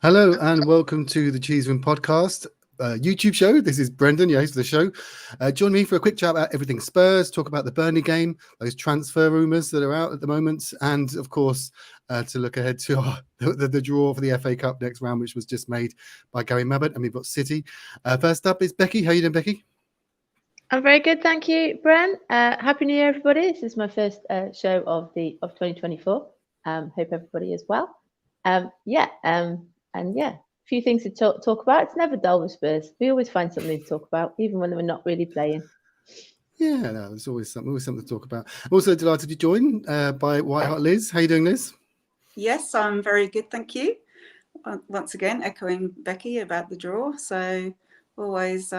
Hello and welcome to the Cheese Room podcast YouTube show. This is Brendan, your host of the show. Join me for a quick chat about everything Spurs, talk about the Burnley game, those transfer rumours that are out at the moment, and of course, to look ahead to the draw for the FA Cup next round, which was just made by Gary Mabbott, and we've got City. First up is Becky. How are you doing, Becky? I'm very good, thank you, Bren. Happy New Year, everybody. This is my first show of 2024. Hope everybody is well. And a few things to talk about. It's never dull with Spurs. We always find something to talk about, even when we're not really playing. Yeah, no, there's always something to talk about. I'm also delighted to be joined by White Hart Liz. How are you doing, Liz? Yes, I'm very good, thank you. Once again, echoing Becky about the draw. So always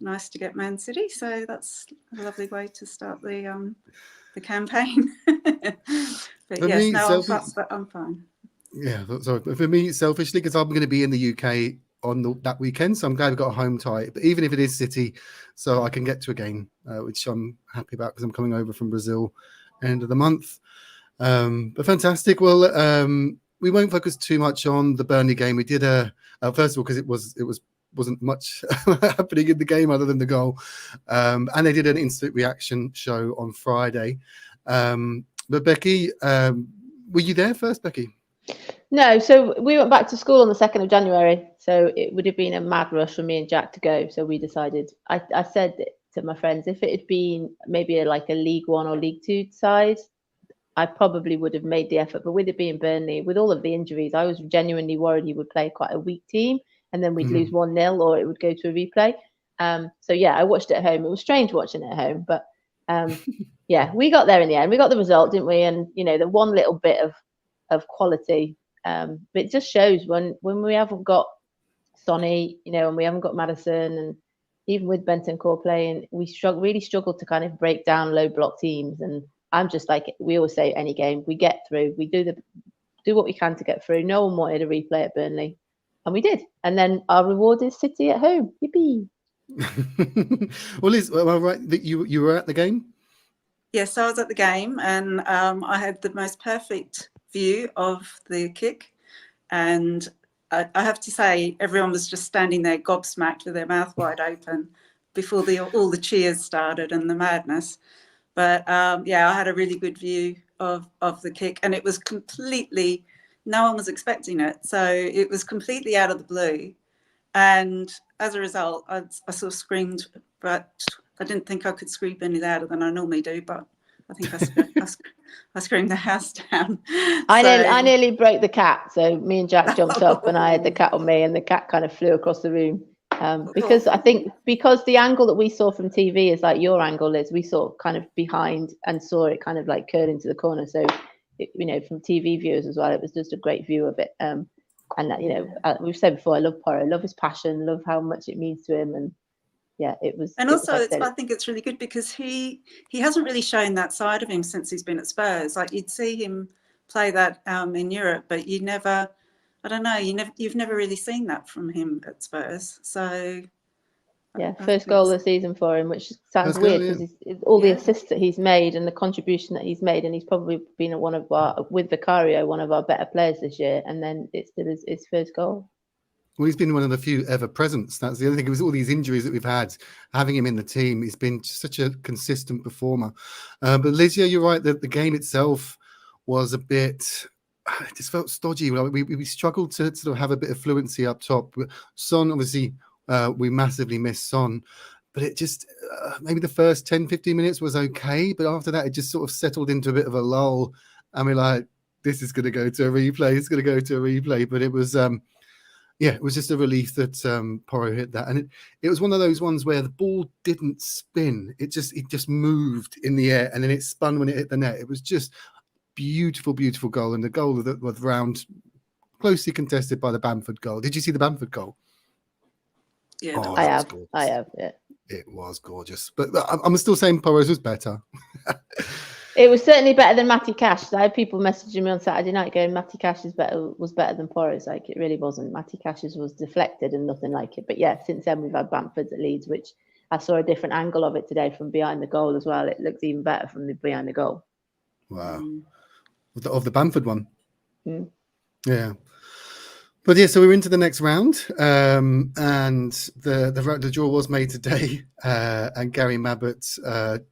nice to get Man City. So that's a lovely way to start the campaign. But For yes, me, no, I'm fine. Yeah, sorry. For me, selfishly, because I'm going to be in the UK on that weekend, so I'm glad we've got a home tie. But even if it is City, so I can get to a game, which I'm happy about because I'm coming over from Brazil end of the month. But fantastic. Well, we won't focus too much on the Burnley game. We did first of all because it wasn't much happening in the game other than the goal, and they did an instant reaction show on Friday. But Becky, were you there first, Becky? No, so we went back to school on the 2nd of January. So it would have been a mad rush for me and Jack to go. So we decided, I said to my friends, if it had been maybe like a League One or League Two side, I probably would have made the effort. But with it being Burnley, with all of the injuries, I was genuinely worried he would play quite a weak team and then we'd lose 1-0 or it would go to a replay. So yeah, I watched it at home. It was strange watching it at home, but yeah, we got there in the end. We got the result, didn't we? And you know, the one little bit of quality, but it just shows when we haven't got Sonny, you know, and we haven't got Maddison, and even with Bentancur playing, we really struggle to kind of break down low block teams. And I'm just like, we always say, any game we get through, we do what we can to get through. No one wanted a replay at Burnley, and we did. And then our reward is City at home. Yippee! Well, Liz, am I right that you were at the game? Yes, I was at the game, and I had the most perfect view of the kick. And I have to say, everyone was just standing there gobsmacked with their mouth wide open before all the cheers started and the madness. But yeah, I had a really good view of the kick, and it was completely, no one was expecting it. So it was completely out of the blue. And as a result, I sort of screamed, but I didn't think I could scream any louder than I normally do. But I think I screamed the house down. I nearly broke the cat. So me and Jack jumped up and I had the cat on me and the cat kind of flew across the room. Because I think because the angle that we saw from TV is like your angle is, we saw kind of behind and saw it kind of like curl into the corner. So, you know, from TV viewers as well, it was just a great view of it. And that, you know, we've said before, I love Porro, love his passion, love how much it means to him. And yeah, it was. And also, I think it's really good because he hasn't really shown that side of him since he's been at Spurs. Like you'd see him play that in Europe, but you never, I don't know, you've never really seen that from him at Spurs. So yeah, first goal of the season for him, which sounds weird because all the assists that he's made and the contribution that he's made, and he's probably been one of our, with Vicario, one of our better players this year, and then it's still his first goal. Well, he's been one of the few ever presents. That's the other thing. It was all these injuries that we've had. Having him in the team, he's been such a consistent performer. But Liz, you're right that the game itself was a bit. It just felt stodgy. We struggled to sort of have a bit of fluency up top. Son, obviously, we massively missed Son. But it just, maybe the first 10, 15 minutes was okay. But after that, it just sort of settled into a bit of a lull. And we're like, this is going to go to a replay. It's going to go to a replay. But it was... yeah, it was just a relief that Porro hit that, and it was one of those ones where the ball didn't spin; it just moved in the air, and then it spun when it hit the net. It was just beautiful, beautiful goal, and the goal that was round closely contested by the Bamford goal. Did you see the Bamford goal? Yeah, I have. Yeah, it was gorgeous, but I'm still saying Porro's was better. It was certainly better than Matty Cash. I had people messaging me on Saturday night going, Matty Cash was better than Porro's. Like, it really wasn't. Matty Cash's was deflected and nothing like it. But yeah, since then we've had Bamford's at Leeds, which I saw a different angle of it today from behind the goal as well. It looks even better from behind the goal. Wow. Of the Bamford one. Mm. Yeah. But yeah, so we're into the next round, and the draw was made today, and Gary Mabbott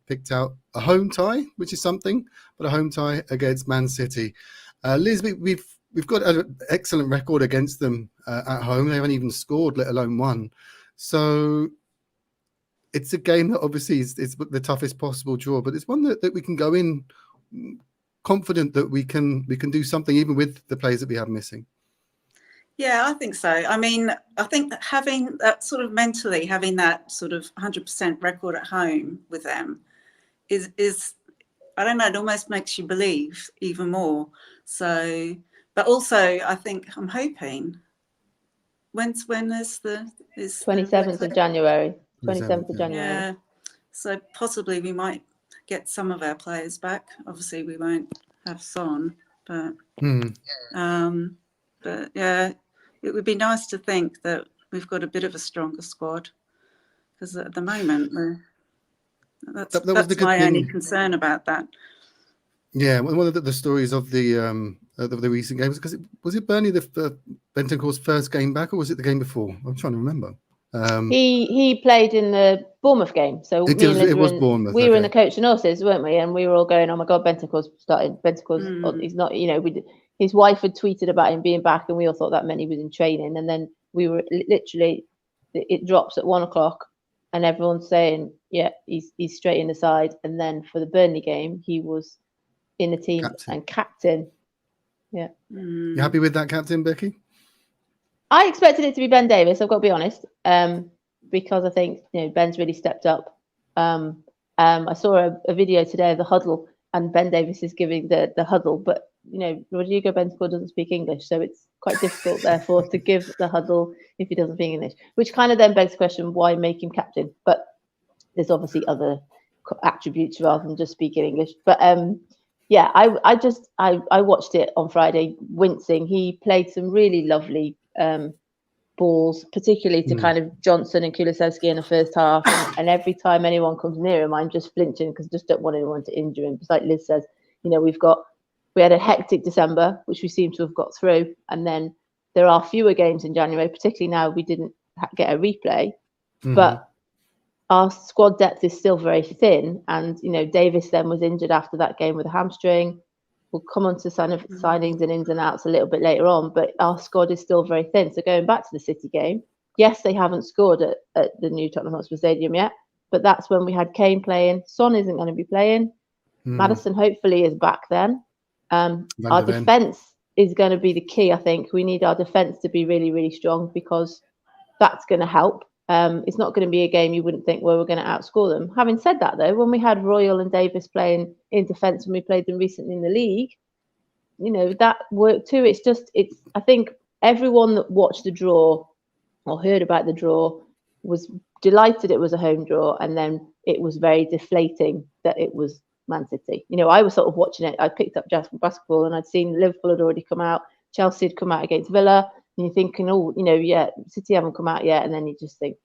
picked out a home tie, which is something, but a home tie against Man City. Liz, we've got an excellent record against them at home. They haven't even scored, let alone won. So it's a game that obviously is the toughest possible draw, but it's one that we can go in confident that we can do something even with the players that we have missing. Yeah, I think so. I mean, I think that having that sort of mentally, having that sort of 100% record at home with them is I don't know, it almost makes you believe even more. So, but also I think I'm hoping when is the 27th of January. 27th of January. Yeah. So possibly we might get some of our players back. Obviously we won't have Son, but yeah, it would be nice to think that we've got a bit of a stronger squad, because at the moment that's my only concern about that. Yeah, one of the stories of the recent games, because was it Burnley Bentancur's first game back, or was it the game before? I'm trying to remember. He played in the Bournemouth game, so me and Liz Bournemouth. We were in the coach and horses, weren't we? And we were all going, "Oh my God, Bentancur's started. Bentancur's he's not." You know, his wife had tweeted about him being back, and we all thought that meant he was in training. And then we were literally, it drops at 1 o'clock, and everyone's saying, "Yeah, he's straight in the side." And then for the Burnley game, he was in the team and captain. Yeah. You happy with that, captain, Becky? I expected it to be Ben Davies, I've got to be honest, because I think Ben's really stepped up. I saw a video today of the huddle, and Ben Davies is giving the huddle, but Rodrigo Bentancur doesn't speak English, so it's quite difficult, therefore, to give the huddle if he doesn't speak English, which kind of then begs the question, why make him captain? But there's obviously other attributes rather than just speaking English. But yeah, I watched it on Friday, wincing. He played some really lovely balls, particularly to kind of Johnson and Kulusevski in the first half. And every time anyone comes near him, I'm just flinching because I just don't want anyone to injure him. Just like Liz says, we had a hectic December, which we seem to have got through. And then there are fewer games in January, particularly now we didn't get a replay. But our squad depth is still very thin. And, Davis then was injured after that game with a hamstring. We'll come on to signings and ins and outs a little bit later on, but our squad is still very thin. So going back to the City game, yes, they haven't scored at the new Tottenham Hotspur Stadium yet, but that's when we had Kane playing. Son isn't going to be playing. Maddison hopefully is back then. Our defence is going to be the key, I think. We need our defence to be really, really strong, because that's going to help. It's not going to be a game you wouldn't think, well, we're going to outscore them. Having said that, though, when we had Royal and Davis playing in defence when we played them recently in the league, that worked too. I think everyone that watched the draw or heard about the draw was delighted it was a home draw, and then it was very deflating that it was Man City. I was sort of watching it. I picked up basketball, and I'd seen Liverpool had already come out, Chelsea had come out against Villa. And you're thinking, yeah, City haven't come out yet. And then you just think,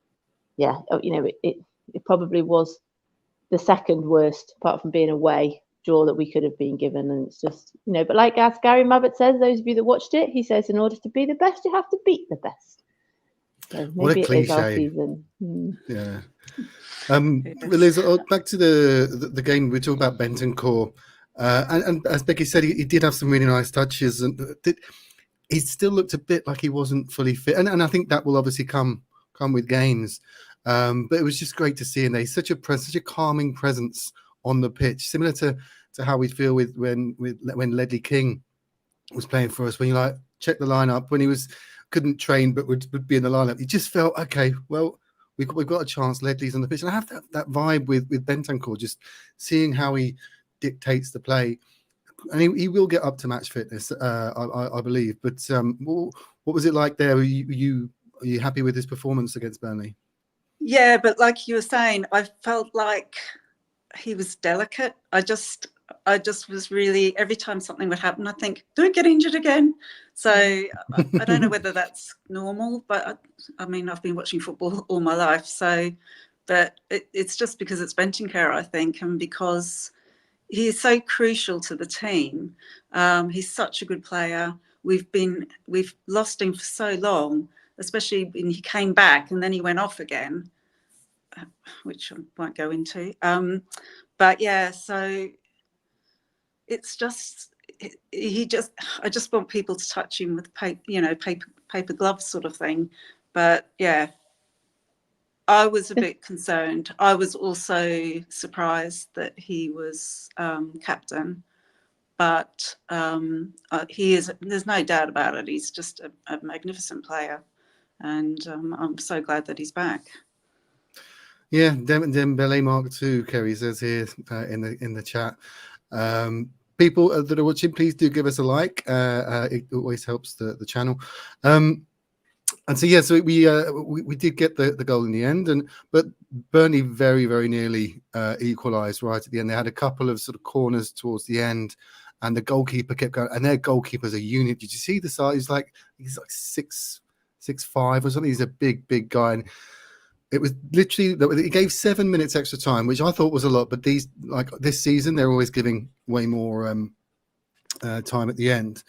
yeah, it probably was the second worst, apart from being away, draw that we could have been given. And it's just, but like as Gary Mabbott says, those of you that watched it, he says, in order to be the best, you have to beat the best. So what a cliche. It is our season. Yeah. Liz, back to the game, we talk about Bentancur. And as Becky said, he did have some really nice touches, and he still looked a bit like he wasn't fully fit, and I think that will obviously come with games. But it was just great to see, and he's such a calming presence on the pitch, similar to how we feel when Ledley King was playing for us. When you check the lineup, when he couldn't train but would be in the lineup, you just felt, okay, well, we've got a chance. Ledley's on the pitch, and I have that vibe with Bentancur, just seeing how he dictates the play. And he will get up to match fitness, I believe. But what was it like there? Are you happy with his performance against Burnley? Yeah, but like you were saying, I felt like he was delicate. I just was really, every time something would happen, I think, do I get injured again? So I don't know whether that's normal, but I've been watching football all my life. So, but it's just because it's Bentancur, I think, and because he is so crucial to the team. He's such a good player. we've lost him for so long, especially when he came back and then he went off again, which I won't go into. But yeah, so it's just I just want people to touch him with paper gloves sort of thing. But yeah, I was a bit concerned. I was also surprised that he was captain, but he is. There's no doubt about it. He's just a magnificent player, and I'm so glad that he's back. Yeah, Dembele Mark II, Kerry says here in the chat. People that are watching, please do give us a like. It always helps the channel. And so yeah, so we did get the goal in the end, but Burnley very, very nearly equalised right at the end. They had a couple of sort of corners towards the end, and the goalkeeper kept going. And their goalkeeper's a unit. Did you see the size? He's like 6'5" or something. He's a big guy. And it was literally, it gave 7 minutes extra time, which I thought was a lot. But this season, they're always giving way more time at the end.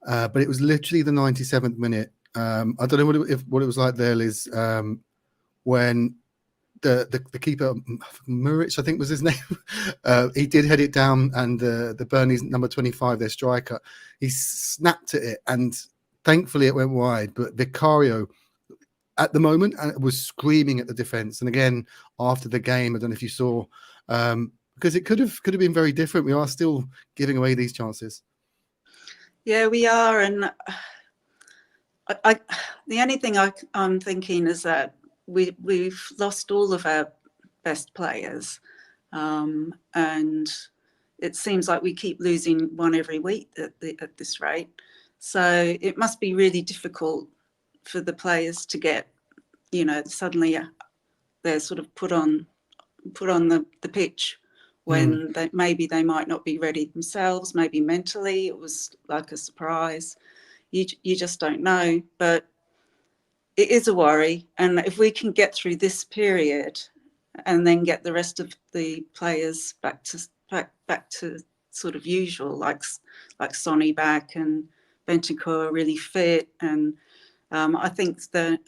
But it was literally the 97th minute. I don't know what it was like there, Liz, when the keeper, Muric, I think was his name, he did head it down, and the Burnley's number 25, their striker, he snapped at it, and thankfully it went wide. But Vicario, at the moment, was screaming at the defence. And again, after the game, I don't know if you saw, because it could have been very different. We are still giving away these chances. Yeah, we are, and the only thing I'm thinking is that we've lost all of our best players, and it seems like we keep losing one every week at this rate. So it must be really difficult for the players to get, suddenly they're sort of put on the pitch when maybe they might not be ready themselves. Maybe mentally it was like a surprise. You just don't know, but it is a worry. And if we can get through this period and then get the rest of the players back to sort of usual, like Sonny back and Bentancur really fit, and I think the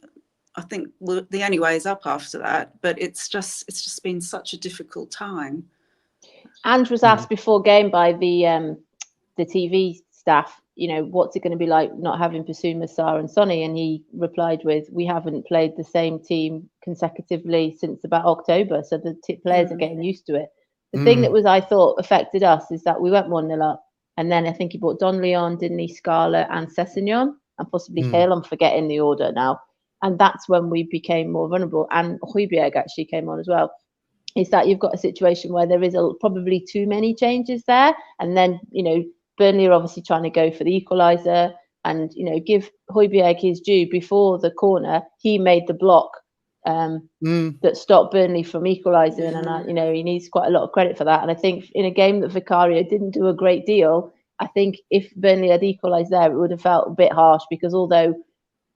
only way is up after that. But it's just been such a difficult time. Ange was asked before game by the TV staff, what's it going to be like not having Basuma, Sarr and Sonny? And he replied with, we haven't played the same team consecutively since about October. So the players are getting used to it. The thing that I thought affected us is that we went 1-0 up. And then I think he brought Donnelly on, didn't he, Scala and Sessegnon, and possibly Hale. I'm forgetting the order now. And that's when we became more vulnerable. And Højbjerg actually came on as well. Is that you've got a situation where there is probably too many changes there. And then, Burnley are obviously trying to go for the equaliser, and give Højbjerg his due. Before the corner, he made the block that stopped Burnley from equalising, and he needs quite a lot of credit for that. And I think in a game that Vicario didn't do a great deal, I think if Burnley had equalised there, it would have felt a bit harsh, because although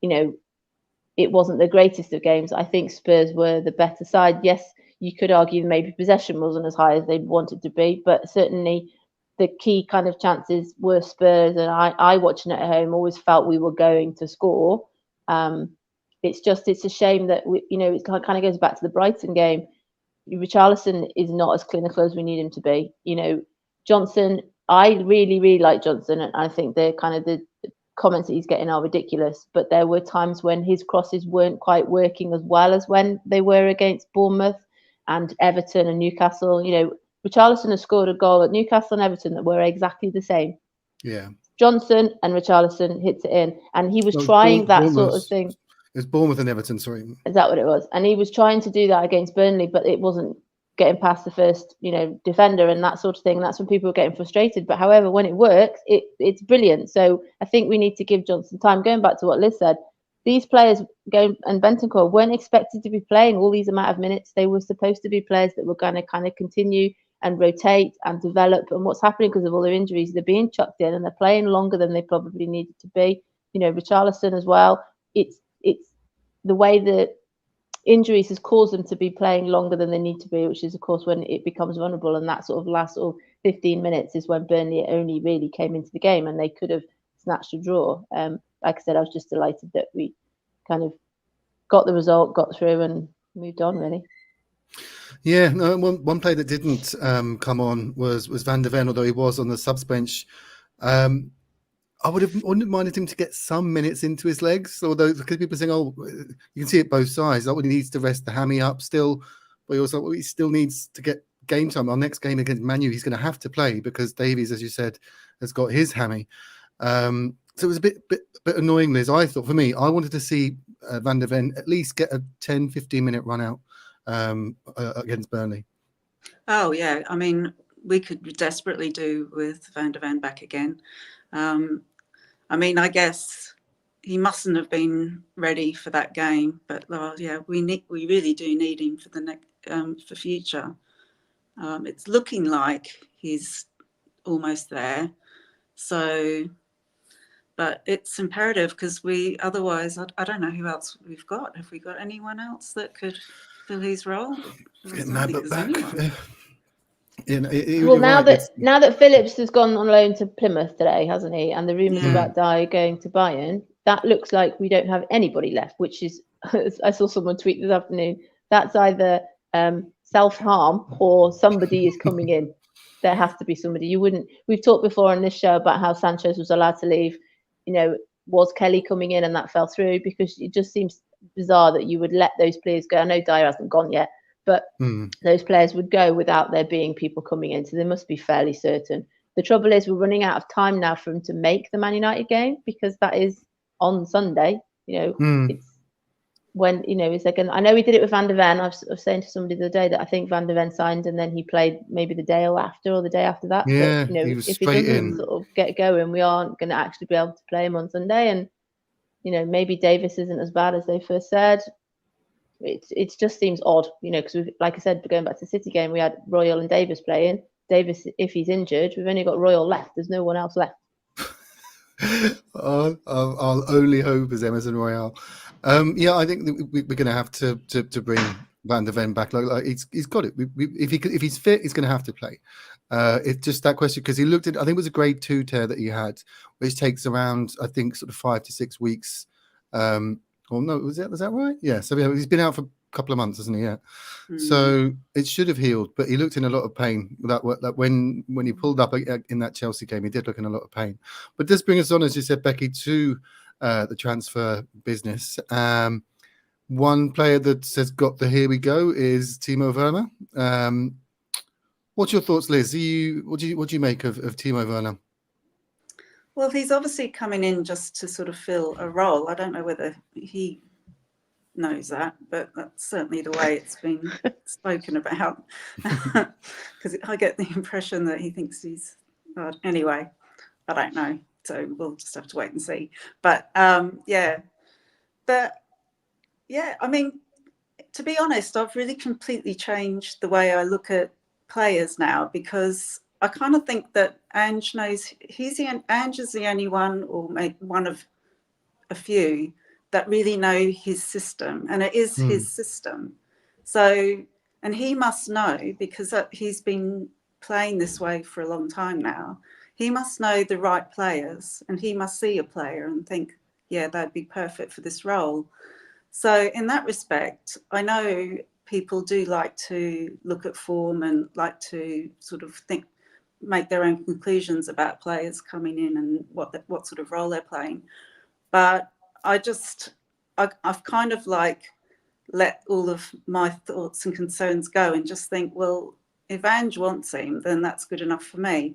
it wasn't the greatest of games, I think Spurs were the better side. Yes, you could argue maybe possession wasn't as high as they wanted to be, but certainly the key kind of chances were Spurs, and I watching it at home always felt we were going to score. It's a shame that it kind of goes back to the Brighton game. Richarlison is not as clinical as we need him to be. Johnson, I really, really like Johnson, and I think the comments that he's getting are ridiculous. But there were times when his crosses weren't quite working as well as when they were against Bournemouth and Everton and Newcastle. Richarlison has scored a goal at Newcastle and Everton that were exactly the same. Yeah. Johnson and Richarlison hits it in, and he was trying that sort of thing. It's Bournemouth and Everton, sorry. Is that what it was? And he was trying to do that against Burnley, but it wasn't getting past the first, defender and that sort of thing. And that's when people were getting frustrated. But however, when it works, it's brilliant. So I think we need to give Johnson time. Going back to what Liz said, these players and Bentancur weren't expected to be playing all these amount of minutes. They were supposed to be players that were going to kind of continue and rotate and develop. And what's happening because of all their injuries, they're being chucked in and they're playing longer than they probably needed to be. Richarlison as well. It's the way that injuries has caused them to be playing longer than they need to be, which is, of course, when it becomes vulnerable. And that sort of last 15 minutes is when Burnley only really came into the game, and they could have snatched a draw. Like I said, I was just delighted that we kind of got the result, got through, and moved on. Really. Yeah, no, one player that didn't come on was Van der Ven, although he was on the subs bench. I wouldn't minded him to get some minutes into his legs, although because people are saying, "Oh, you can see it both sides." That he needs to rest the hammy up still, but he still needs to get game time. Our next game against Man U, he's going to have to play because Davies, as you said, has got his hammy. So it was a bit annoying, Liz. I thought, for me, I wanted to see Van der Ven at least get a 10-15 minute run out against Burnley. Oh yeah, I mean, we could desperately do with Van der Ven back again. I mean, I guess he mustn't have been ready for that game, but yeah, we really do need him for the next for future. It's looking like he's almost there, so. But it's imperative because otherwise, I don't know who else we've got. Have we got anyone else that could fill his role? Getting Mabbott back. Well, now that Phillips has gone on loan to Plymouth today, hasn't he? And the rumours about Dyer going to Bayern, that looks like we don't have anybody left. Which is, I saw someone tweet this afternoon. That's either self-harm or somebody is coming in. There has to be somebody. We've talked before on this show about how Sanchez was allowed to leave. You know, was Kelly coming in and that fell through? Because it just seems bizarre that you would let those players go. I know Dyer hasn't gone yet, but those players would go without there being people coming in. So they must be fairly certain. The trouble is we're running out of time now for him to make the Man United game because that is on Sunday. You know, it's when, you know, it's like, I know we did it with Van der Ven. I was saying to somebody the other day that I think Van der Ven signed and then he played maybe the day after or the day after that. Yeah, but, you know, he was if he straight doesn't in. sort of get going, we aren't going to actually be able to play him on Sunday. And, you know, maybe Davis isn't as bad as they first said. It just seems odd, you know, because like I said, going back to the City game, we had Royal and Davis playing. Davis, if he's injured, we've only got Royal left. There's no one else left. I'll only hope is Emerson Royale. Yeah, I think that we're going to have to bring Van der Ven back. Like he's got it. If he's fit, he's going to have to play. It's just that question because he looked at. I think it was a grade 2 tear that he had, which takes around, I think, sort of 5 to 6 weeks. Or no, was that right? Yeah. So he's been out for a couple of months, hasn't he? Yeah. So it should have healed, but he looked in a lot of pain. That when he pulled up in that Chelsea game, he did look in a lot of pain. But this brings us on, as you said, Becky, to the transfer business. One player that has got the here we go is Timo Werner. What's your thoughts, Liz? What do you make of Timo Werner? Well, he's obviously coming in just to sort of fill a role. I don't know whether he knows that, but that's certainly the way it's been spoken about. Because I get the impression that he thinks he's... anyway, I don't know. So we'll just have to wait and see. But, yeah. But, yeah, I mean, to be honest, I've really completely changed the way I look at players now because... I kind of think that Ange knows Ange is the only one, or maybe one of a few, that really know his system, and it is his system. So, and he must know because he's been playing this way for a long time now. He must know the right players, and he must see a player and think, yeah, that'd be perfect for this role. So, in that respect, I know people do like to look at form and like to sort of make their own conclusions about players coming in and what sort of role they're playing. But I've kind of like let all of my thoughts and concerns go and just think, well, if Ange wants him, then that's good enough for me.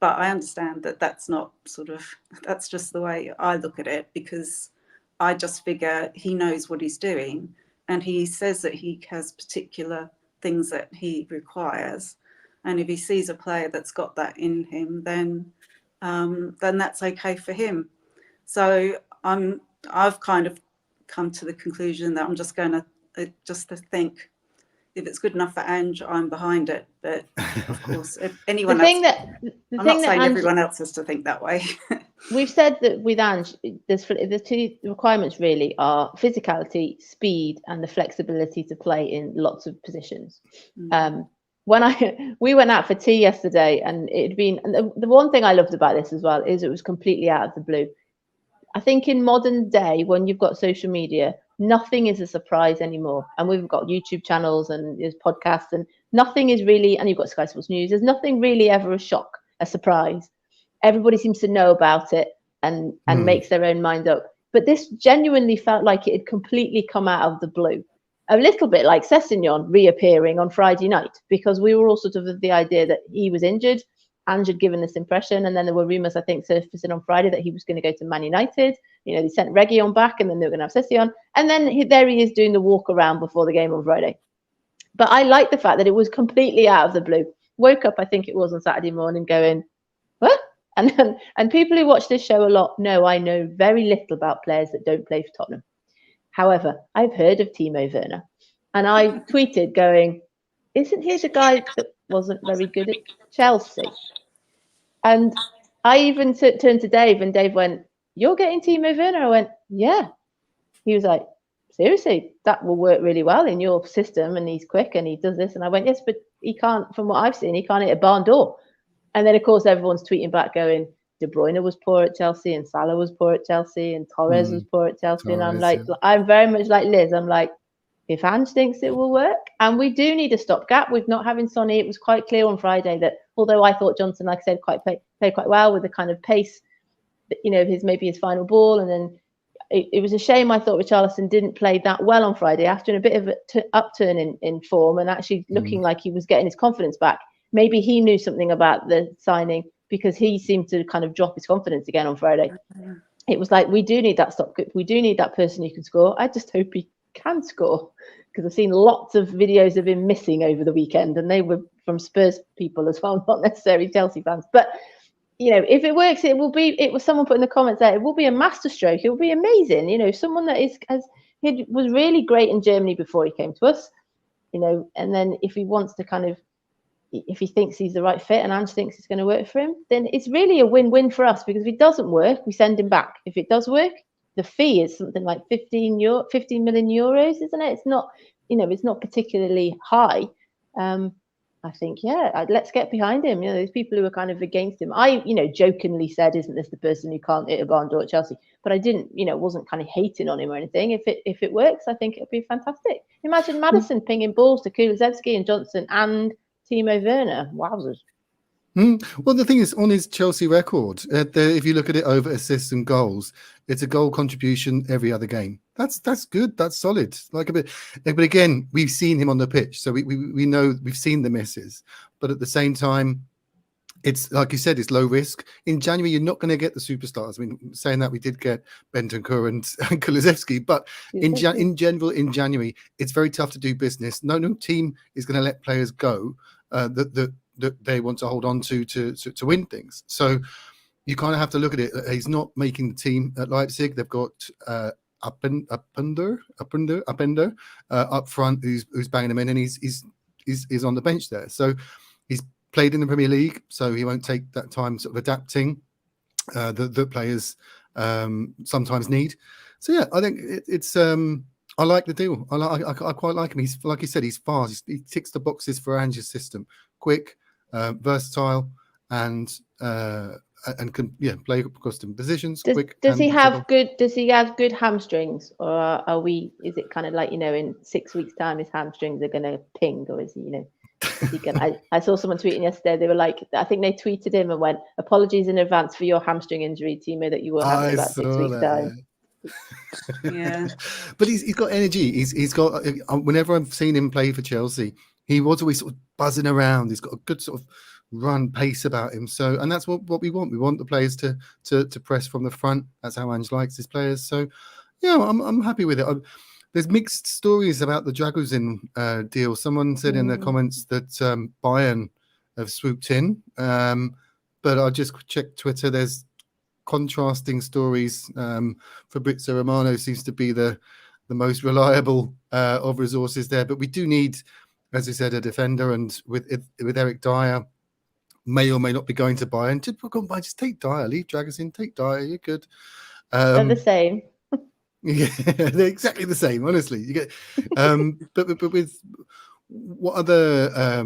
But I understand that that's just the way I look at it because I just figure he knows what he's doing and he says that he has particular things that he requires. And if he sees a player that's got that in him, then that's okay for him. So I've kind of come to the conclusion that I'm just going to think if it's good enough for Ange, I'm behind it. But of course, if anyone else, I'm not saying everyone else has to think that way. We've said that with Ange, the two requirements really are physicality, speed, and the flexibility to play in lots of positions. we went out for tea yesterday, and it'd been, and the one thing I loved about this as well is it was completely out of the blue. I think in modern day, when you've got social media, nothing is a surprise anymore. And we've got YouTube channels and there's podcasts, and nothing is really, and you've got Sky Sports News, there's nothing really ever a shock, a surprise. Everybody seems to know about it and makes their own mind up. But this genuinely felt like it had completely come out of the blue. A little bit like Sessegnon reappearing on Friday night, because we were all sort of the idea that he was injured. Ange had given this impression, and then there were rumours, I think, surfacing on Friday that he was going to go to Man United. You know, they sent Reguilón back, and then they were going to have Sessegnon, and then there he is doing the walk around before the game on Friday. But I like the fact that it was completely out of the blue. Woke up, I think it was on Saturday morning, going, what? And people who watch this show a lot know I know very little about players that don't play for Tottenham. However, I've heard of Timo Werner, and I tweeted going, isn't he the guy that wasn't very good at Chelsea? And I even turned to Dave, and Dave went, you're getting Timo Werner? I went, yeah. He was like, seriously, that will work really well in your system, and he's quick and he does this. And I went, yes, but he can't, from what I've seen, he can't hit a barn door. And then, of course, everyone's tweeting back going, De Bruyne was poor at Chelsea, and Salah was poor at Chelsea, and Torres was poor at Chelsea. And I'm like, I'm very much like Liz. I'm like, if Ange thinks it will work, and we do need a stopgap with not having Sonny, it was quite clear on Friday that although I thought Johnson, like I said, played quite well with the kind of pace, you know, his final ball, and then it was a shame. I thought Richarlison didn't play that well on Friday after a bit of an upturn in form and actually looking like he was getting his confidence back. Maybe he knew something about the signing, because he seemed to kind of drop his confidence again on Friday. It was like, we do need that stopgap. We do need that person who can score. I just hope he can score, because I've seen lots of videos of him missing over the weekend, and they were from Spurs people as well, not necessarily Chelsea fans. But you know, if it works, it was someone put in the comments there, it will be a masterstroke. It will be amazing. You know, someone that he was really great in Germany before he came to us, you know, and then if he wants to kind of, if he thinks he's the right fit and Ange thinks it's going to work for him, then it's really a win-win for us, because if it doesn't work, we send him back. If it does work, the fee is something like 15 million euros, isn't it? It's not, you know, it's not particularly high. I think, yeah, let's get behind him. You know, there's people who are kind of against him. I, you know, jokingly said, isn't this the person who can't hit a barn door at Chelsea? But I didn't, you know, wasn't kind of hating on him or anything. If it works, I think it'll be fantastic. Imagine Maddison pinging balls to Kulusevski and Johnson and Timo Werner. Wowzers. Well, the thing is, on his Chelsea record, if you look at it over assists and goals, it's a goal contribution every other game. That's good. That's solid. Like a bit, but again, we've seen him on the pitch, so we know, we've seen the misses. But at the same time, it's like you said, it's low risk. In January, you're not going to get the superstars. I mean, saying that, we did get Bentancur and Kulusevski, but in general, in January, it's very tough to do business. No team is going to let players go that they want to hold on to win things. So you kind of have to look at it. He's not making the team at Leipzig. They've got Uppender up front, who's banging him in, and he's on the bench there. So he's played in the Premier League, so he won't take that time sort of adapting that players sometimes need. So yeah, I think it's I like the deal. I quite like him. He's, like you said, he's fast. He ticks the boxes for Ange's system. Quick, versatile, and can play custom positions. Does he have good hamstrings, or are we? Is it kind of like, you know, in 6 weeks' time his hamstrings are going to ping, or is he, you know? Is he gonna, I saw someone tweeting yesterday. They were like, I think they tweeted him and went, "Apologies in advance for your hamstring injury, Timo, that you will have in about 6 weeks' time." Yeah, but he's got energy. He's got. Whenever I've seen him play for Chelsea, he was always sort of buzzing around. He's got a good sort of run pace about him. So, and that's what we want. We want the players to press from the front. That's how Ange likes his players. So, yeah, I'm happy with it. There's mixed stories about the Dragusin deal. Someone said in the comments that Bayern have swooped in, but I just checked Twitter. There's contrasting stories. Fabrizio Romano seems to be the most reliable of resources there, but we do need, as I said, a defender, and with Eric Dyer, may or may not be going to Bayern. Just take Dyer, leave Dragusin, take Dyer. You're good. They're the same. Yeah, they're exactly the same. Honestly, you get. But with what other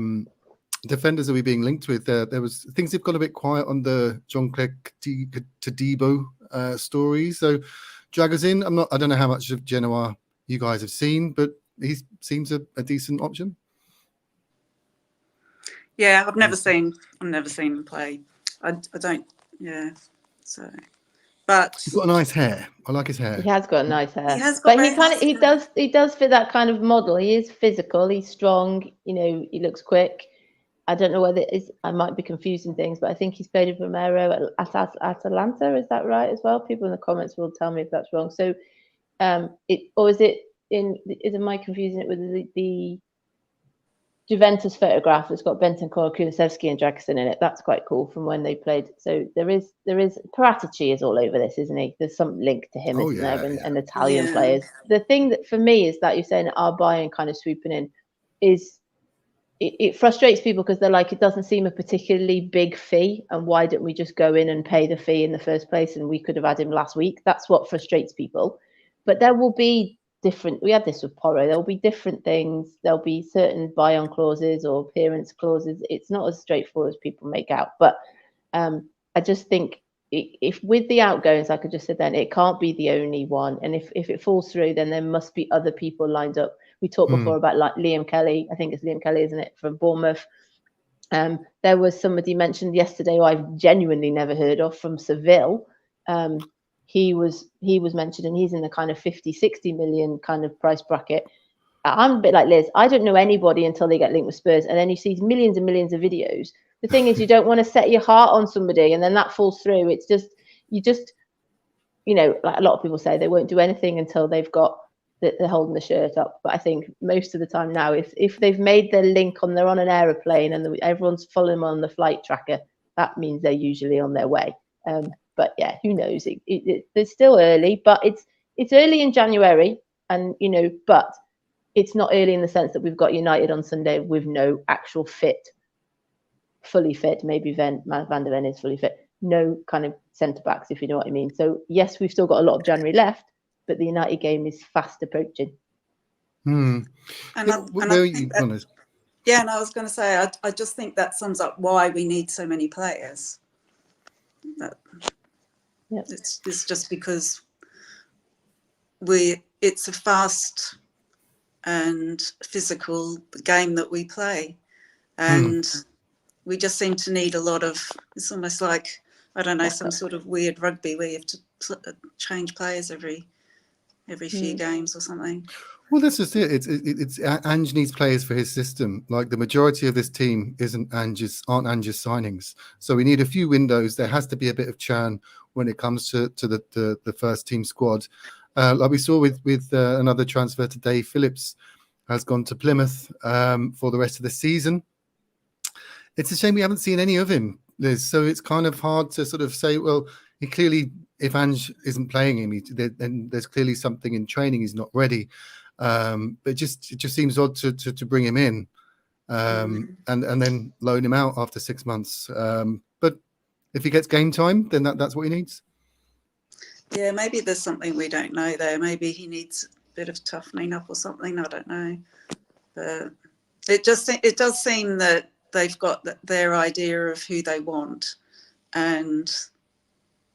defenders are we being linked with? There was things have got a bit quiet on the Jean-Claude Todibo story. So drag us in. I don't know how much of Genoa you guys have seen, but he seems a decent option. Yeah, I've never seen him play. I don't. Yeah, so. But he's got a nice hair. I like his hair. He has got nice hair. He has got but he does fit that kind of model. He is physical. He's strong. You know, he looks quick. I don't know whether I might be confusing things, but I think he's played with Romero at Atalanta. Is that right as well? People in the comments will tell me if that's wrong. So, is it my confusing it with the Juventus photograph that's got Bentancur, Kulusevski, and Draxler in it? That's quite cool from when they played. So there is Paratici is all over this, isn't he? There's some link to him, isn't there? And Italian players. The thing that for me is that you're saying our Bayern kind of swooping in is. It frustrates people because they're like, it doesn't seem a particularly big fee, and why didn't we just go in and pay the fee in the first place, and we could have had him last week? That's what frustrates people. But there will be different, we had this with Porro, there will be different things, there'll be certain buy-on clauses or appearance clauses. It's not as straightforward as people make out, but I just think if with the outgoings, like I just said then, it can't be the only one, and if it falls through, then there must be other people lined up. We talked before about like Liam Kelly. I think it's Liam Kelly, isn't it, from Bournemouth? There was somebody mentioned yesterday who I've genuinely never heard of from Seville. He was mentioned, and he's in the kind of 50-60 million kind of price bracket. I'm a bit like Liz. I don't know anybody until they get linked with Spurs, and then you see millions and millions of videos. The thing is, you don't want to set your heart on somebody, and then that falls through. It's just you know, like a lot of people say, they won't do anything until they've got. They're holding the shirt up, but I think most of the time now, if they've made their link they're on an aeroplane and everyone's following them on the flight tracker, that means they're usually on their way. But yeah, who knows? It's still early, but it's early in January, and you know, but it's not early in the sense that we've got United on Sunday with no actual fully fit. Maybe Van der Ven is fully fit. No kind of centre backs, if you know what I mean. So yes, we've still got a lot of January left. But the United game is fast approaching. And I think and I was going to say, I just think that sums up why we need so many players. It's just because it's a fast and physical game that we play, and we just seem to need a lot of. It's almost like, I don't know, some sort of weird rugby where you have to change players every few games or something. Well, that's just it. It's Ange needs players for his system. Like the majority of this team aren't Ange's signings. So we need a few windows. There has to be a bit of churn when it comes to the first team squad. Like we saw with another transfer today, Phillips has gone to Plymouth for the rest of the season. It's a shame we haven't seen any of him, Liz. So it's kind of hard to sort of say, well, he clearly, if Ange isn't playing him, then there's clearly something in training he's not ready. But it just seems odd to bring him in and then loan him out after 6 months. But if he gets game time, then that's what he needs. Yeah, maybe there's something we don't know there. Maybe he needs a bit of toughening up or something. I don't know. But it does seem that they've got their idea of who they want, and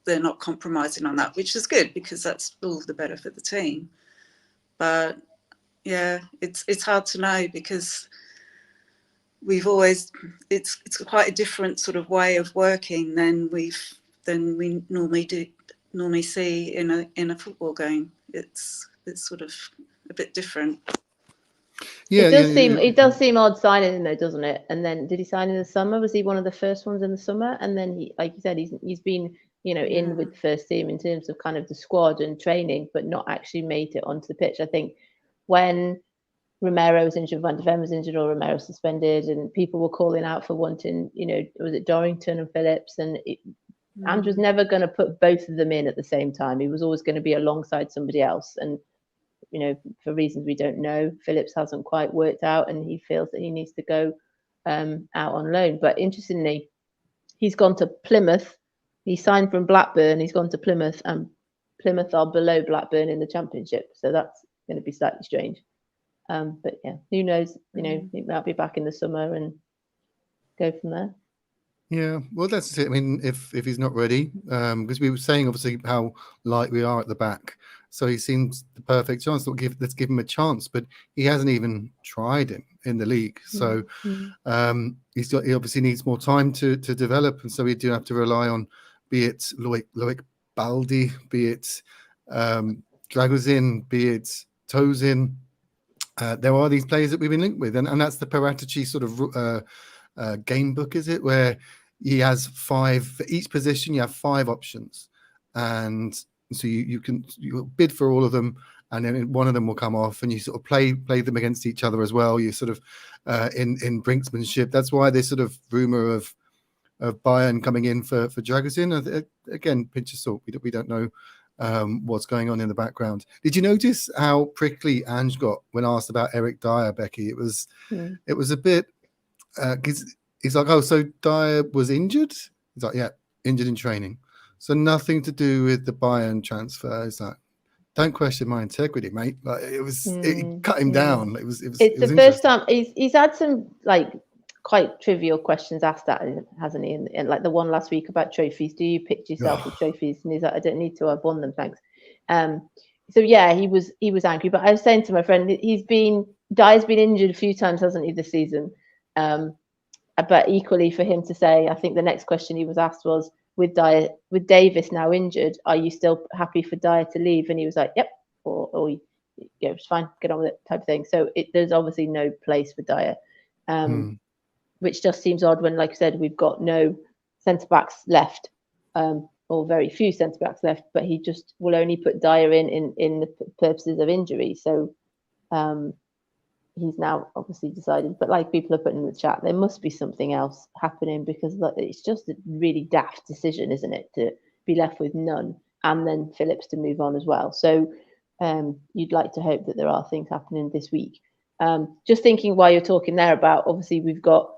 they're not compromising on that, which is good because that's all the better for the team. But yeah, it's hard to know because it's quite a different sort of way of working than we normally see in a football game. It's sort of a bit different. Yeah, it does seem odd signing though, doesn't it? And then did he sign in the summer? Was he one of the first ones in the summer? And then he, like you said, he's been, you know, in with the first team in terms of kind of the squad and training, but not actually made it onto the pitch. I think when Romero was injured, Van der Ven was injured, or Romero suspended, and people were calling out for wanting, you know, was it Dorrington and Phillips? And Andrew's never going to put both of them in at the same time. He was always going to be alongside somebody else. And you know, for reasons we don't know, Phillips hasn't quite worked out, and he feels that he needs to go out on loan. But interestingly, he's gone to Plymouth. He signed from Blackburn. He's gone to Plymouth, and Plymouth are below Blackburn in the Championship, so that's going to be slightly strange. But yeah, who knows? You know, he might be back in the summer, and go from there. Yeah, well, that's it. I mean, if he's not ready, because we were saying obviously how light we are at the back, so he seems the perfect chance. Let's give him a chance, but he hasn't even tried him in the league. So he obviously needs more time to develop, and so we do have to rely on, be it Loic Baldi, be it Dragozin, be it Tozin. There are these players that we've been linked with, and that's the Paratici sort of game book, is it, where he has 5 for each position. You have 5 options, and so you bid for all of them, and then one of them will come off, and you sort of play them against each other as well. You sort of in brinksmanship. That's why there's sort of rumor of Bayern coming in for Dragozin. Again, pinch of salt. We don't know what's going on in the background. Did you notice how prickly Ange got when asked about Eric Dyer, Becky? It was a bit. He's like, oh, so Dyer was injured? He's like, yeah, injured in training. So nothing to do with the Bayern transfer. He's like, don't question my integrity, mate. Like it cut him down. It's the first time he's had some like quite trivial questions asked at him, hasn't he? And like the one last week about trophies. Do you picture yourself with trophies? And he's like, I don't need to. I've won them, thanks. So yeah, he was angry. But I was saying to my friend, Dyer's been injured a few times, hasn't he, this season? But equally for him to say, I think the next question he was asked was, with Davis now injured, are you still happy for Dyer to leave? And he was like, yep, or yeah, it's fine, get on with it, type of thing. So there's obviously no place for Dyer, which just seems odd when, like I said, we've got no centre backs left, or very few centre backs left. But he just will only put Dyer in the purposes of injury. So he's now obviously decided, but like people are putting in the chat, there must be something else happening, because it's just a really daft decision, isn't it, to be left with none and then Phillips to move on as well. So you'd like to hope that there are things happening this week. Just thinking while you're talking there about, obviously we've got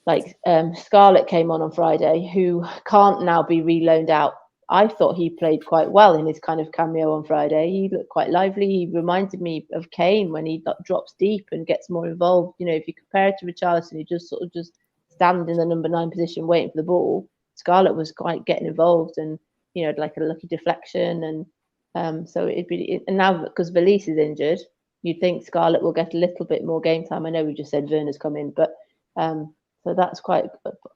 like Scarlett came on Friday, who can't now be reloaned out. I thought he played quite well in his kind of cameo on Friday. He looked quite lively. He reminded me of Kane when he drops deep and gets more involved. You know, if you compare it to Richarlison, who just sort of just stand in the number 9 position waiting for the ball, Scarlett was quite getting involved, and you know, like a lucky deflection. And so and now because Valise is injured, you'd think Scarlett will get a little bit more game time. I know we just said Werner's come in, but so that's quite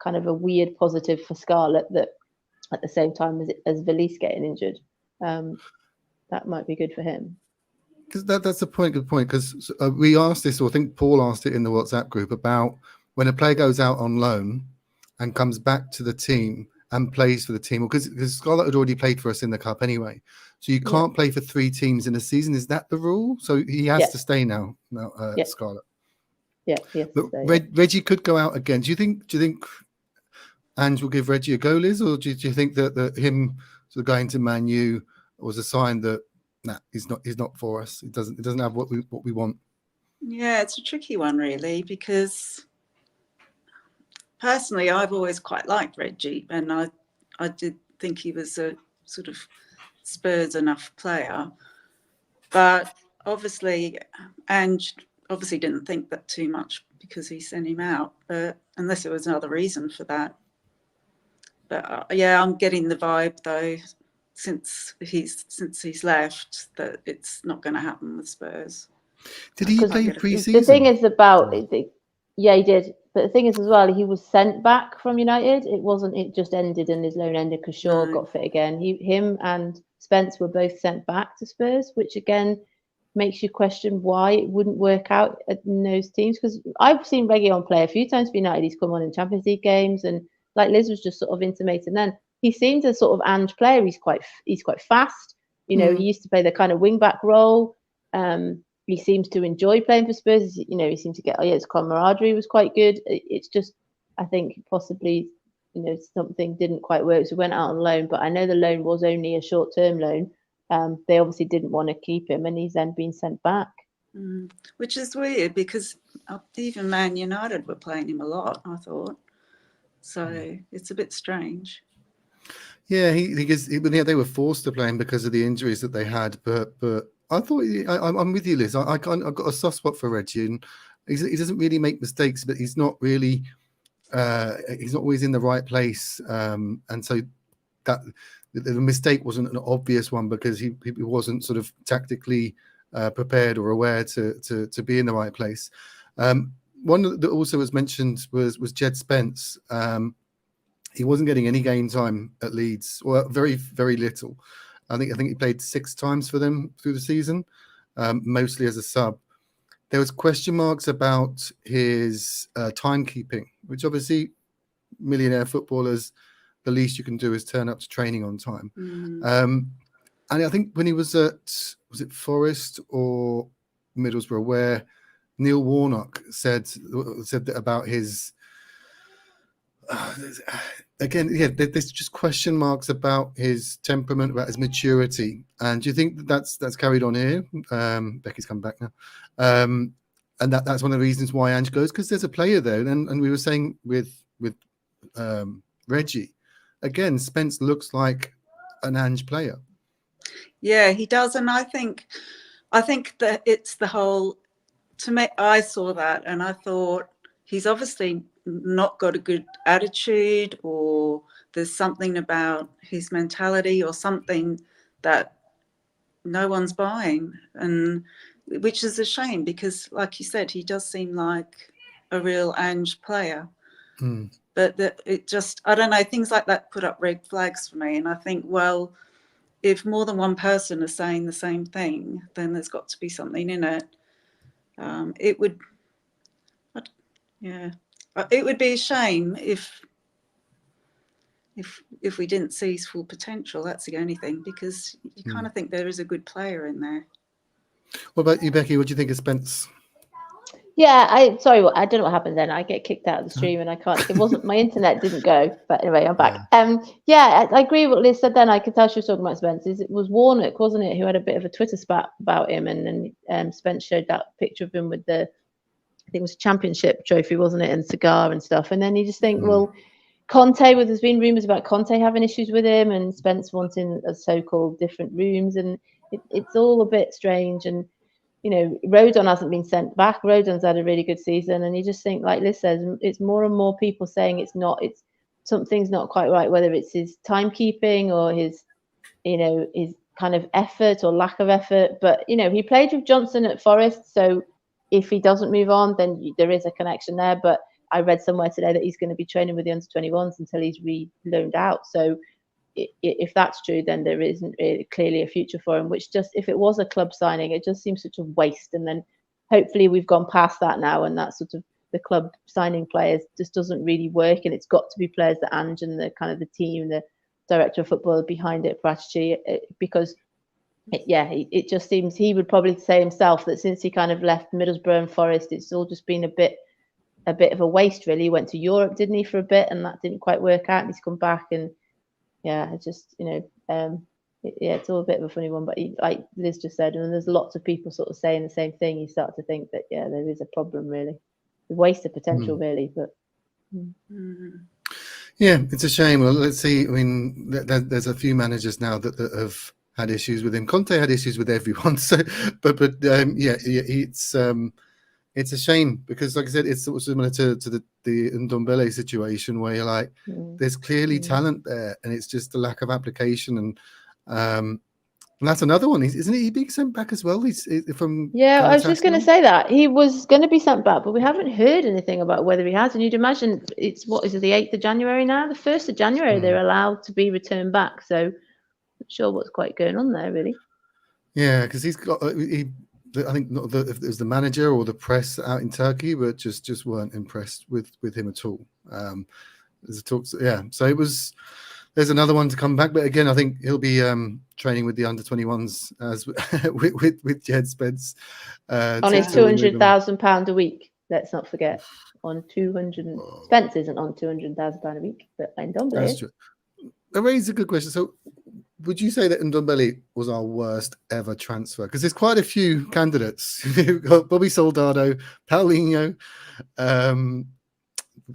kind of a weird positive for Scarlett, that at the same time as Valise getting injured, that might be good for him. Because that's a good point. Because we asked this, or I think Paul asked it in the WhatsApp group, about when a player goes out on loan and comes back to the team and plays for the team, because Scarlett had already played for us in the cup anyway, so you can't play for 3 teams in a season. Is that the rule? So he has to stay now, Scarlett. Yeah, but Reggie could go out again. Do you think Ange will give Reggie a go, Liz, or do you think that him sort of going to Man U was a sign that he's not for us? It doesn't have what we want. Yeah, it's a tricky one really, because personally I've always quite liked Reggie, and I did think he was a sort of Spurs enough player, but obviously Ange didn't think that too much because he sent him out, but unless there was another reason for that. But yeah, I'm getting the vibe though, since he's left, that it's not going to happen with Spurs. Did he play pre-season? The thing is about yeah, he did. But the thing is as well, he was sent back from United. It just ended and his loan ended because Shaw got fit again. Him and Spence were both sent back to Spurs, which again makes you question why it wouldn't work out in those teams. Because I've seen Reguilón play a few times for United. He's come on in Champions League games, and like Liz was just sort of intimating then, he seems a sort of Ange player. He's quite fast. You know, he used to play the kind of wing back role. He seems to enjoy playing for Spurs. You know, he seemed to get his camaraderie was quite good. It's just, I think possibly, you know, something didn't quite work. So he went out on loan, but I know the loan was only a short-term loan. They obviously didn't want to keep him, and he's then been sent back. Which is weird, because even Man United were playing him a lot, I thought. So it's a bit strange. Yeah, they were forced to play him because of the injuries that they had. But I thought I'm with you, Liz. I've got a soft spot for Reggie, and he doesn't really make mistakes, but he's not really he's not always in the right place, and so that the mistake wasn't an obvious one because he wasn't sort of tactically prepared or aware to be in the right place. One that also was mentioned was Jed Spence. He wasn't getting any game time at Leeds, or very, very little. I think he played 6 times for them through the season, mostly as a sub. There was question marks about his timekeeping, which obviously millionaire footballers, the least you can do is turn up to training on time. And I think when he was it Forest or Middlesbrough, where Neil Warnock said that about his again, yeah, there's just question marks about his temperament, about his maturity. And do you think that's carried on here? Becky's come back now. And that's one of the reasons why Ange goes, because there's a player there. And we were saying with Reggie, again, Spence looks like an Ange player. Yeah, he does. And I think that it's the whole, to me, I saw that and I thought he's obviously not got a good attitude, or there's something about his mentality or something that no one's buying, and which is a shame because, like you said, he does seem like a real Ange player. But it just, I don't know, things like that put up red flags for me. And I think, well, if more than one person is saying the same thing, then there's got to be something in it. It would be a shame if we didn't see his full potential. That's the only thing, because you kind of think there is a good player in there. What about you, Becky? What do you think of Spence? Yeah, I don't know what happened then. I get kicked out of the stream and I can't. It wasn't my internet didn't go, but anyway, I'm back. Yeah, I agree with what Liz said. Then I could tell she was talking about Spence. It was Warnock, wasn't it, who had a bit of a Twitter spat about him, and then Spence showed that picture of him with the, I think it was a championship trophy, wasn't it, and cigar and stuff. And then you just think, well, Conte, there's been rumours about Conte having issues with him, and Spence wanting a so-called different rooms, and it's all a bit strange. And you know, Rodon hasn't been sent back. Rodon's had a really good season, and you just think, like Liz says, it's more and more people saying it's something's not quite right, whether it's his timekeeping or his kind of effort or lack of effort. But he played with Johnson at Forest, so if he doesn't move on, then there is a connection there. But I read somewhere today that he's going to be training with the under-21s until he's re-loaned out. So if that's true, then there isn't really clearly a future for him, which just, if it was a club signing, it just seems such a waste. And then hopefully we've gone past that now, and that sort of the club signing players just doesn't really work, and it's got to be players that Ange and the kind of the team, the director of football are behind it, Prachi, because it just seems, he would probably say himself that since he kind of left Middlesbrough and Forest, it's all just been a bit of a waste, really. He went to Europe, didn't he, for a bit, and that didn't quite work out, and he's come back, and yeah, it's just, it's all a bit of a funny one. But like Liz just said, and there's lots of people sort of saying the same thing, you start to think that, yeah, there is a problem, really. The waste of potential, really. But yeah, it's a shame. Well, let's see. I mean, there's a few managers now that have had issues with him. Conte had issues with everyone. So, but it's a shame because, like I said, it's sort of similar to the Ndombele situation, where you're like, there's clearly talent there, and it's just a lack of application. And that's another one. Isn't he being sent back as well? He's from. Yeah, I was just going to say that he was going to be sent back, but we haven't heard anything about whether he has. And you'd imagine it's what is it, the 8th of January now? The 1st of January, they're allowed to be returned back. So, I'm not sure what's quite going on there, really. Yeah, because he's got I think not if it was the manager or the press out in Turkey, but just weren't impressed with him at all. There's a talk, so it was. There's another one to come back, but again, I think he'll be training with the under-21s as with Jed Spence on his £200,000 a week. Let's not forget, on 200. Spence isn't on £200,000 a week, but Ndombele. That's true. That raises a good question. So, would you say that Ndombele was our worst ever transfer? Because there's quite a few candidates. We've got Bobby Soldado, Paulinho, Sergei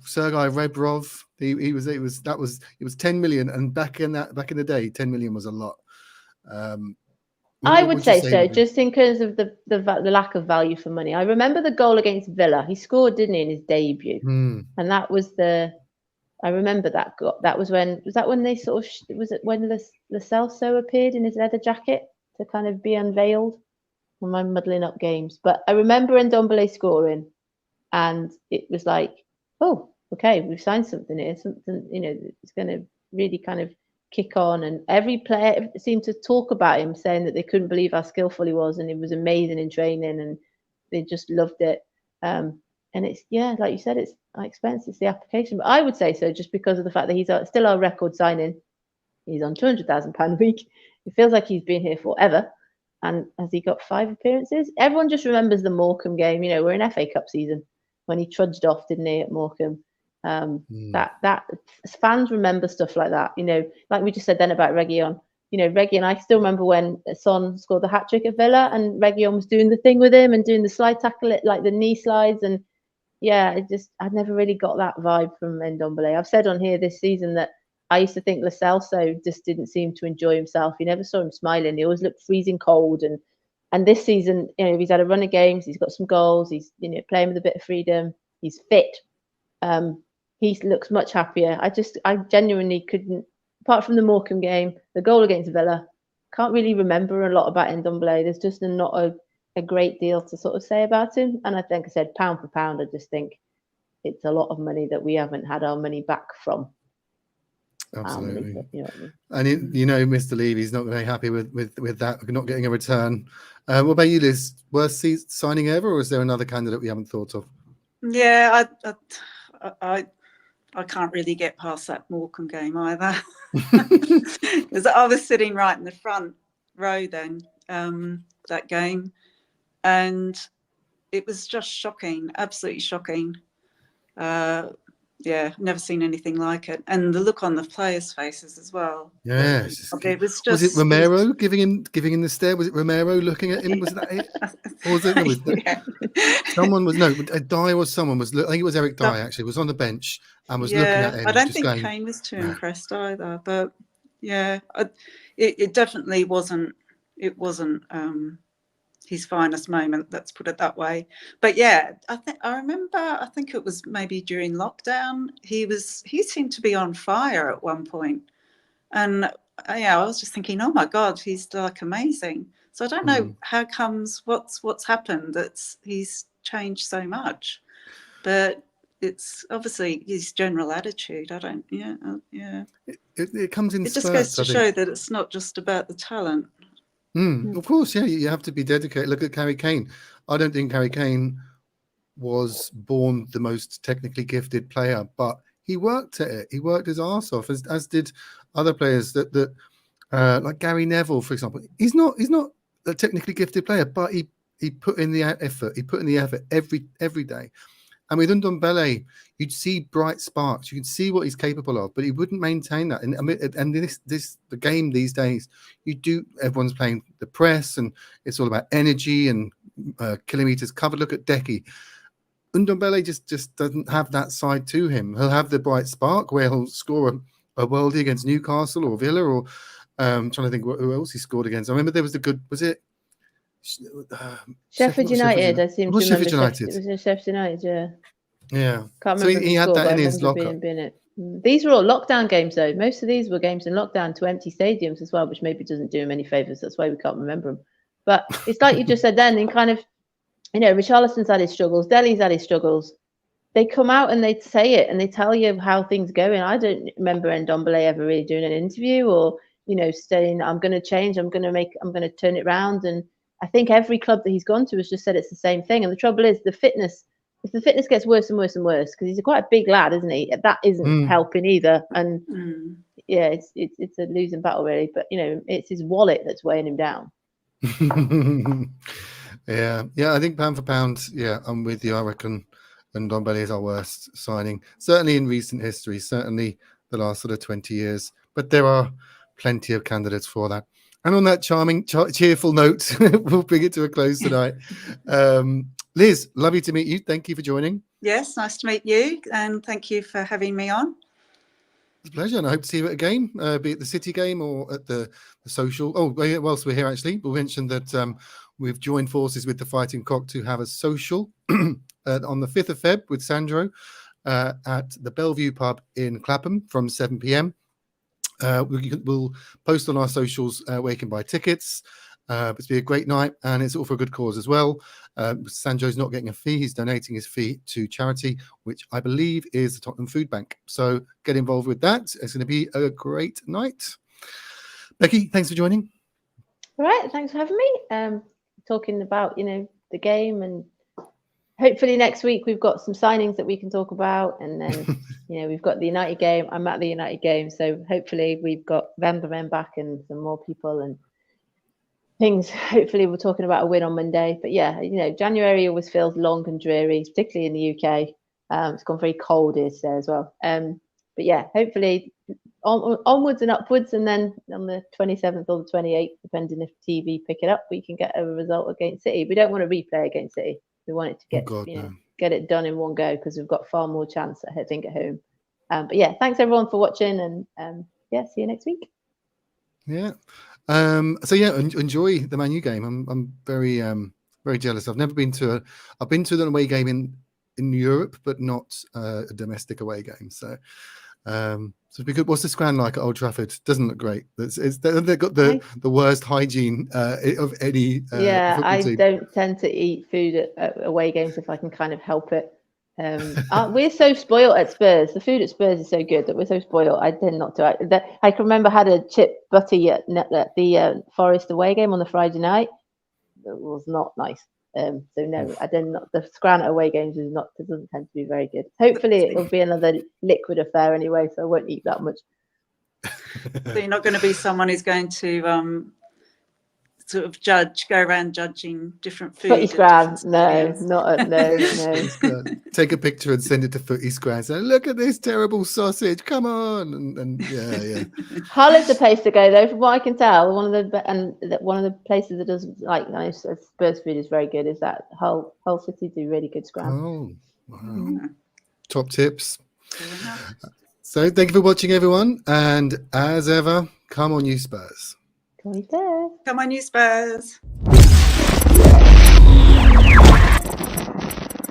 Rebrov. It was 10 million, and back in the day, 10 million was a lot. I What would would you say say so, would be? just in terms of the lack of value for money. I remember the goal against Villa. He scored, didn't he, in his debut, and that was I remember that. That was when they sort of was it when Lo Celso appeared in his leather jacket to kind of be unveiled? Am I muddling up games? But I remember Ndombele scoring, and it was like, oh, okay, we've signed something here. Something, it's going to really kind of kick on. And every player seemed to talk about him, saying that they couldn't believe how skillful he was, and he was amazing in training, and they just loved it. And it's, like you said, it's expensive, it's the application. But I would say so, just because of the fact that he's still our record signing. He's on £200,000 a week. It feels like he's been here forever. And has he got 5 appearances? Everyone just remembers the Morecambe game. We're in FA Cup season when he trudged off, didn't he, at Morecambe? That fans remember stuff like that. Like we just said then about Reguilon. Reguilon, I still remember when Son scored the hat trick at Villa, and Reguilon was doing the thing with him and doing the slide tackle, like the knee slides, and I'd never really got that vibe from Ndombele. I've said on here this season that I used to think Lo Celso just didn't seem to enjoy himself. You never saw him smiling. He always looked freezing cold. And this season, he's had a run of games. He's got some goals. He's playing with a bit of freedom. He's fit. He looks much happier. I genuinely couldn't, apart from the Morecambe game, the goal against Villa, can't really remember a lot about Ndombele. There's just not a great deal to sort of say about him. And I think I said pound for pound, I just think it's a lot of money that we haven't had our money back from. Absolutely. And Mr. Levy's not very happy with that, not getting a return. What about you, Liz? Worst signing ever, or is there another candidate we haven't thought of? Yeah, I can't really get past that Morecambe game either. Because I was sitting right in the front row then, that game, and it was just shocking, absolutely shocking. Never seen anything like it, and the look on the players' faces as well. Yeah, it was just. Was it Romero giving him the stare? Was it Romero looking at him? Was that it? Or was it? Someone was Dyer or someone was. I think it was Eric Dyer actually. Was on the bench and was looking at him. I don't think Kane was too impressed either, but it definitely wasn't. It wasn't his finest moment, let's put it that way. But I remember, I think it was maybe during lockdown, he seemed to be on fire at one point. And I was just thinking, oh my God, he's like amazing. So I don't know how comes, what's happened, he's changed so much. But it's obviously his general attitude. I don't, It comes in. It just goes to show that it's not just about the talent. Of course, you have to be dedicated. Look at Harry Kane. I don't think Harry Kane was born the most technically gifted player, but he worked at it. He worked his arse off, as did other players that like Gary Neville, for example. He's not a technically gifted player, but he put in the effort. He put in the effort every day. And with Ndombele, you'd see bright sparks. You could see what he's capable of, but he wouldn't maintain that. And the game these days, everyone's playing the press, and it's all about energy and kilometers covered. Look at Decky. Ndombele just doesn't have that side to him. He'll have the bright spark where he'll score a worldie against Newcastle or Villa, or trying to think who else he scored against. I remember there was was it Sheffield United? I seem to remember. Sheffield United. It was Sheffield United, yeah. Can't So remember he had that in his locker. These were all lockdown games, though. Most of these were games in lockdown to empty stadiums as well, which maybe doesn't do him any favours. That's why we can't remember them. But it's like you just said then, in kind of, Richarlison's had his struggles, Dele's had his struggles. They come out and they say it and they tell you how things are going. I don't remember Ndombele ever really doing an interview or, saying, I'm going to change, I'm going to turn it around. And I think every club that he's gone to has just said it's the same thing. And the trouble is the fitness. If the fitness gets worse and worse and worse, because he's quite a big lad, isn't he? That isn't helping either. And it's a losing battle really. But it's his wallet that's weighing him down. Yeah. I think pound for pound, I'm with you. I reckon Ndombele is our worst signing, certainly in recent history, certainly the last sort of 20 years. But there are plenty of candidates for that. And on that charming, cheerful note, we'll bring it to a close tonight. Liz, lovely to meet you. Thank you for joining. Yes, nice to meet you. And thank you for having me on. It's a pleasure, and I hope to see you at a game, be it the City game or at the social. Oh, whilst we're here, actually, we'll mention that we've joined forces with the Fighting Cock to have a social on the 5th of Feb with Sandro at the Bellevue pub in Clapham from 7 p.m. We'll post on our socials where you can buy tickets. It's be a great night, and it's all for a good cause as well. Sandro's not getting a fee; he's donating his fee to charity, which I believe is the Tottenham Food Bank. So get involved with that. It's going to be a great night. Becky, thanks for joining. All right, thanks for having me. Talking about the game, and hopefully next week we've got some signings that we can talk about, and then we've got the United game. I'm at the United game, so hopefully we've got Van der Ven back and some more people and things. Hopefully we're talking about a win on Monday. But yeah, January always feels long and dreary, particularly in the UK. It's gone very cold here today as well. But yeah, hopefully onwards and upwards, and then on the 27th or the 28th, depending if TV pick it up, we can get a result against City. We don't want to replay against City. We want it to get it done in one go, because we've got far more chance, I think, at home. But yeah, thanks everyone for watching, and see you next week. Yeah. So yeah, enjoy the Man U game. I'm very very jealous. I've been to an away game in Europe, but not a domestic away game. So it'd be good. What's the ground like at Old Trafford? Doesn't look great. They've got the worst hygiene of any football team. Don't tend to eat food at away games if I can kind of help it. We're so spoiled at Spurs. The food at Spurs is so good that we're so spoiled. I tend not to. I can remember had a chip butty at the Forest away game on the Friday night. It was not nice. So no, I did not. The scran at away games doesn't tend to be very good. Hopefully it will be another liquid affair anyway, so I won't eat that much. So you're not going to be someone who's going to sort of go around judging different food. Footy scran, no. Take a picture and send it to Footy Scran. Say, look at this terrible sausage. Come on, and yeah. Hull is the place to go, though. From what I can tell, one of the places that does Spurs food is very good. Is that Hull City do really good scran? Oh, wow! Top tips. So thank you for watching, everyone, and as ever, come on, you Spurs. Come on, you Spurs.